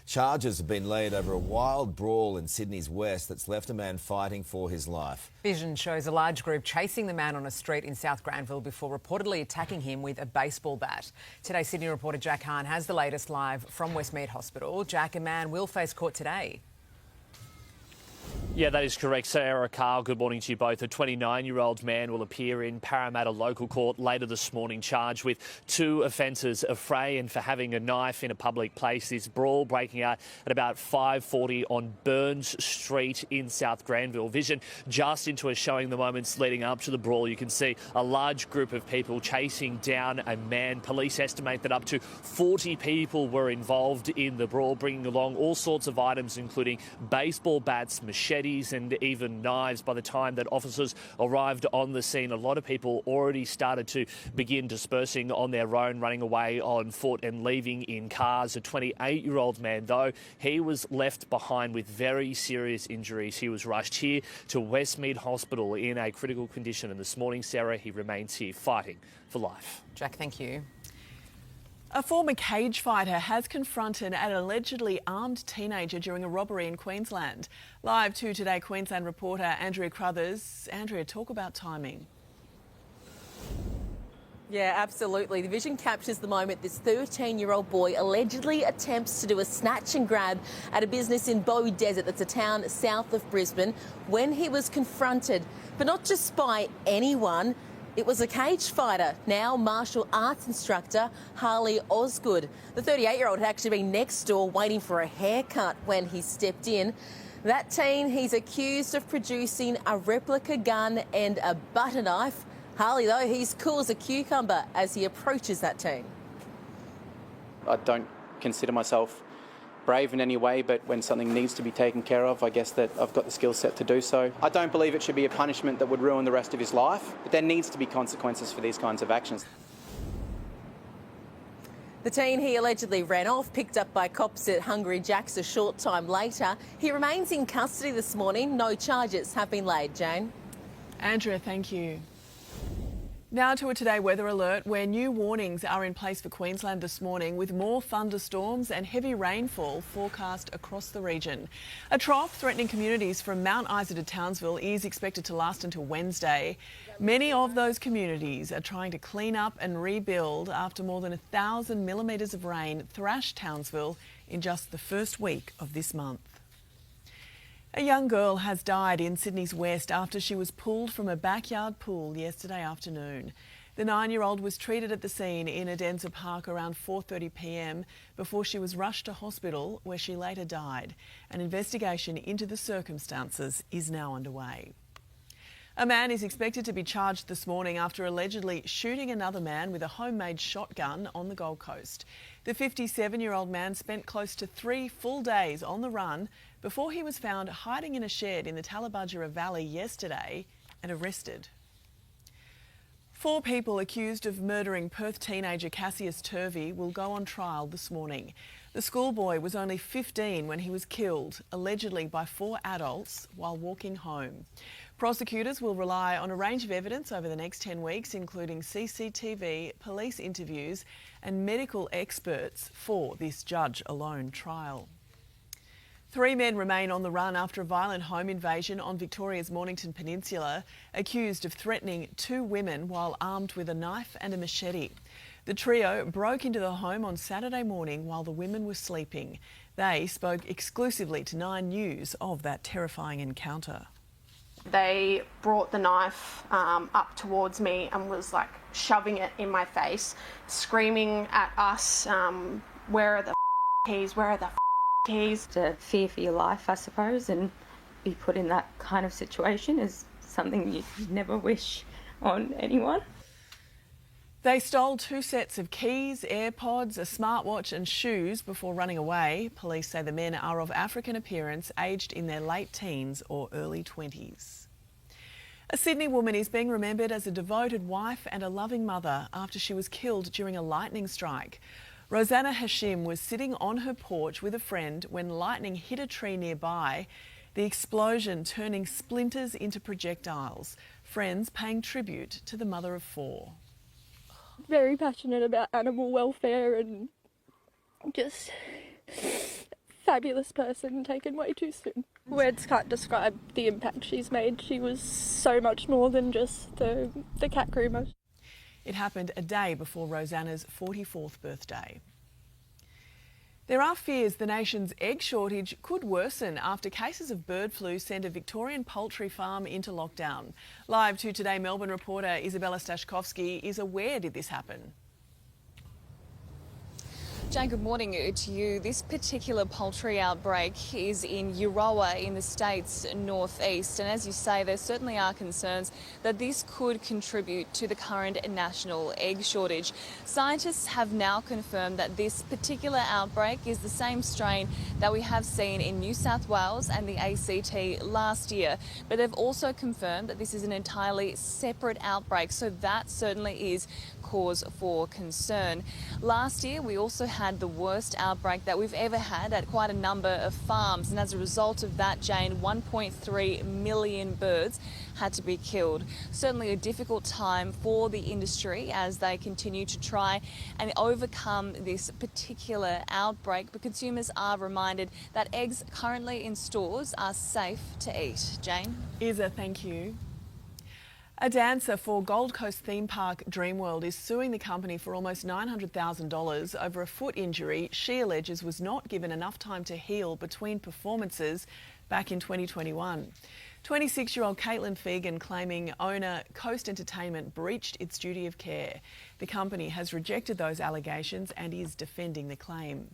Charges have been laid over a wild brawl in Sydney's west that's left a man fighting for his life. Vision shows a large group chasing the man on a street in South Granville before reportedly attacking him with a baseball bat. Today's Sydney reporter Jack Hahn has the latest live from Westmead Hospital. Jack, a man will face court today. Yeah, that is correct. Sarah Carl, good morning to you both. A 29-year-old man will appear in Parramatta Local Court later this morning, charged with 2 offences: a fray and for having a knife in a public place. This brawl breaking out at about 5:40 on Burns Street in South Granville. Vision just into us showing the moments leading up to the brawl. You can see a large group of people chasing down a man. Police estimate that up to 40 people were involved in the brawl, bringing along all sorts of items, including baseball bats, machetes and even knives. By the time that officers arrived on the scene, a lot of people already started to begin dispersing on their own, running away on foot and leaving in cars. A 28-year-old man, though, he was left behind with very serious injuries. He was rushed here to Westmead Hospital in a critical condition, and this morning, Sarah, he remains here fighting for life. Jack, thank you. A former cage fighter has confronted an allegedly armed teenager during a robbery in Queensland. Live to Today Queensland reporter Andrea Crothers. Andrea, talk about timing. Yeah, absolutely. The vision captures the moment this 13-year-old boy allegedly attempts to do a snatch and grab at a business in Bowie Desert, that's a town south of Brisbane, when he was confronted, but not just by anyone. It was a cage fighter, now martial arts instructor Harley Osgood. The 38-year-old had actually been next door waiting for a haircut when he stepped in. That teen, he's accused of producing a replica gun and a butter knife. Harley, though, he's cool as a cucumber as he approaches that teen. I don't consider myself brave in any way, but when something needs to be taken care of, I guess that I've got the skill set to do so. I don't believe it should be a punishment that would ruin the rest of his life, but there needs to be consequences for these kinds of actions. The teen, he allegedly ran off, picked up by cops at Hungry Jack's a short time later. He remains in custody this morning. No charges have been laid. Jane. Andrea, thank you. Now to a Today weather alert, where new warnings are in place for Queensland this morning, with more thunderstorms and heavy rainfall forecast across the region. A trough threatening communities from Mount Isa to Townsville is expected to last until Wednesday. Many of those communities are trying to clean up and rebuild after more than 1,000 millimetres of rain thrashed Townsville in just the first week of this month. A young girl has died in Sydney's west after she was pulled from a backyard pool yesterday afternoon. The 9-year-old was treated at the scene in Adenza Park around 4:30 p.m. before she was rushed to hospital, where she later died. An investigation into the circumstances is now underway. A man is expected to be charged this morning after allegedly shooting another man with a homemade shotgun on the Gold Coast. The 57-year-old man spent close to 3 full days on the run before he was found hiding in a shed in the Tallabudgera Valley yesterday and arrested. 4 people accused of murdering Perth teenager Cassius Turvey will go on trial this morning. The schoolboy was only 15 when he was killed, allegedly by 4 adults, while walking home. Prosecutors will rely on a range of evidence over the next 10 weeks, including CCTV, police interviews and medical experts for this judge-alone trial. 3 men remain on the run after a violent home invasion on Victoria's Mornington Peninsula, accused of threatening 2 women while armed with a knife and a machete. The trio broke into the home on Saturday morning while the women were sleeping. They spoke exclusively to 9 News of that terrifying encounter. They brought the knife up towards me and was like shoving it in my face, screaming at us, where are the keys, where are the keys? To fear for your life, I suppose, and be put in that kind of situation is something you never wish on anyone. They stole 2 sets of keys, AirPods, a smartwatch and shoes before running away. Police say the men are of African appearance, aged in their late teens or early 20s. A Sydney woman is being remembered as a devoted wife and a loving mother after she was killed during a lightning strike. Rosanna Hashim was sitting on her porch with a friend when lightning hit a tree nearby, the explosion turning splinters into projectiles. Friends paying tribute to the mother of 4. Very passionate about animal welfare and just fabulous person taken way too soon. Words can't describe the impact she's made. She was so much more than just the cat groomer. It happened a day before Rosanna's 44th birthday. There are fears the nation's egg shortage could worsen after cases of bird flu send a Victorian poultry farm into lockdown. Live to Today Melbourne reporter Isabella Stashkovsky is aware did this happen. Jane, good morning to you. This particular poultry outbreak is in Euroa in the state's northeast, and as you say, there certainly are concerns that this could contribute to the current national egg shortage. Scientists have now confirmed that this particular outbreak is the same strain that we have seen in New South Wales and the ACT last year, but they've also confirmed that this is an entirely separate outbreak, so that certainly is cause for concern. Last year, we also had the worst outbreak that we've ever had at quite a number of farms, and as a result of that, Jane, 1.3 million birds had to be killed. Certainly a difficult time for the industry as they continue to try and overcome this particular outbreak, but consumers are reminded that eggs currently in stores are safe to eat. Jane? Isa, thank you. A dancer for Gold Coast theme park Dreamworld is suing the company for almost $900,000 over a foot injury she alleges was not given enough time to heal between performances back in 2021. 26-year-old Caitlin Fegan claiming owner Coast Entertainment breached its duty of care. The company has rejected those allegations and is defending the claim.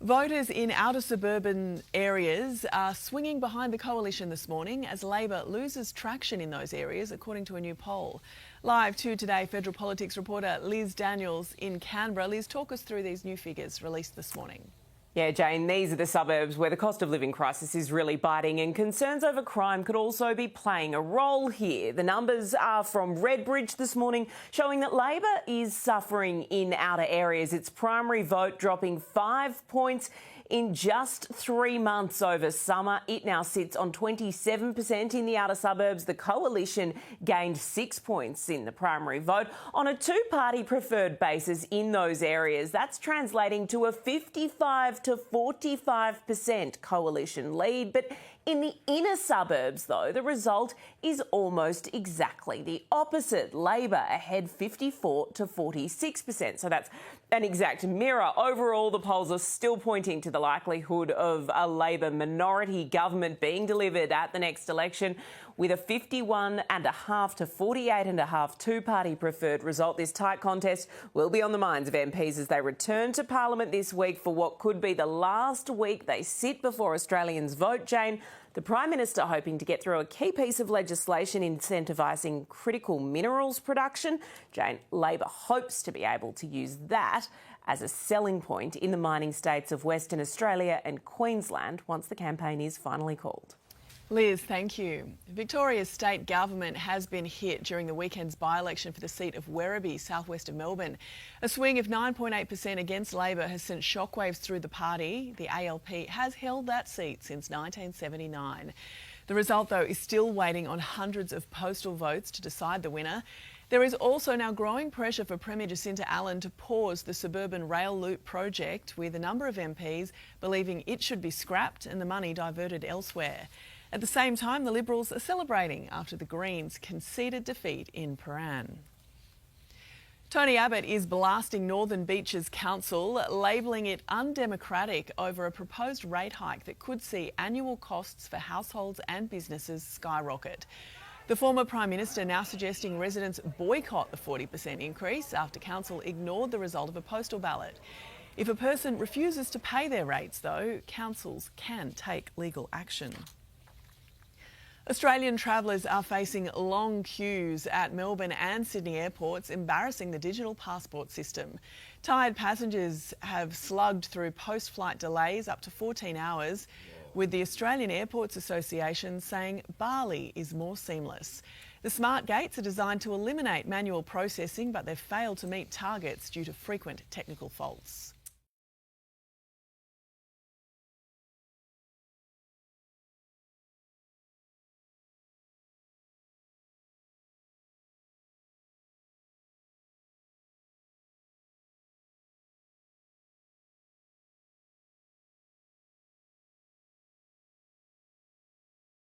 Voters in outer suburban areas are swinging behind the coalition this morning as Labor loses traction in those areas, according to a new poll. Live to Today federal politics reporter Liz Daniels in Canberra. Liz, talk us through these new figures released this morning. Yeah, Jane, these are the suburbs where the cost of living crisis is really biting, and concerns over crime could also be playing a role here. The numbers are from Redbridge this morning, showing that Labor is suffering in outer areas. Its primary vote dropping 5 points in just 3 months over summer. It now sits on 27% in the outer suburbs. The coalition gained 6 points in the primary vote on a two-party preferred basis in those areas. That's translating to a 55 to 45% coalition lead. But in the inner suburbs, though, the result is almost exactly the opposite. Labor ahead 54 to 46%. So that's an exact mirror. Overall, the polls are still pointing to the likelihood of a Labor minority government being delivered at the next election, with a 51.5 to 48.5 two-party preferred result. This tight contest will be on the minds of MPs as they return to Parliament this week for what could be the last week they sit before Australians vote. Jane, the Prime Minister hoping to get through a key piece of legislation incentivising critical minerals production. Jane, Labor hopes to be able to use that as a selling point in the mining states of Western Australia and Queensland once the campaign is finally called. Liz, thank you. Victoria's state government has been hit during the weekend's by-election for the seat of Werribee, southwest of Melbourne. A swing of 9.8% against Labor has sent shockwaves through the party. The ALP has held that seat since 1979. The result, though, is still waiting on hundreds of postal votes to decide the winner. There is also now growing pressure for Premier Jacinta Allen to pause the suburban rail loop project, with a number of MPs believing it should be scrapped and the money diverted elsewhere. At the same time, the Liberals are celebrating after the Greens conceded defeat in Paran. Tony Abbott is blasting Northern Beaches Council, labelling it undemocratic over a proposed rate hike that could see annual costs for households and businesses skyrocket. The former Prime Minister now suggesting residents boycott the 40% increase after Council ignored the result of a postal ballot. If a person refuses to pay their rates, though, councils can take legal action. Australian travellers are facing long queues at Melbourne and Sydney airports, embarrassing the digital passport system. Tired passengers have slugged through post-flight delays up to 14 hours, with the Australian Airports Association saying Bali is more seamless. The Smartgates are designed to eliminate manual processing, but they've failed to meet targets due to frequent technical faults.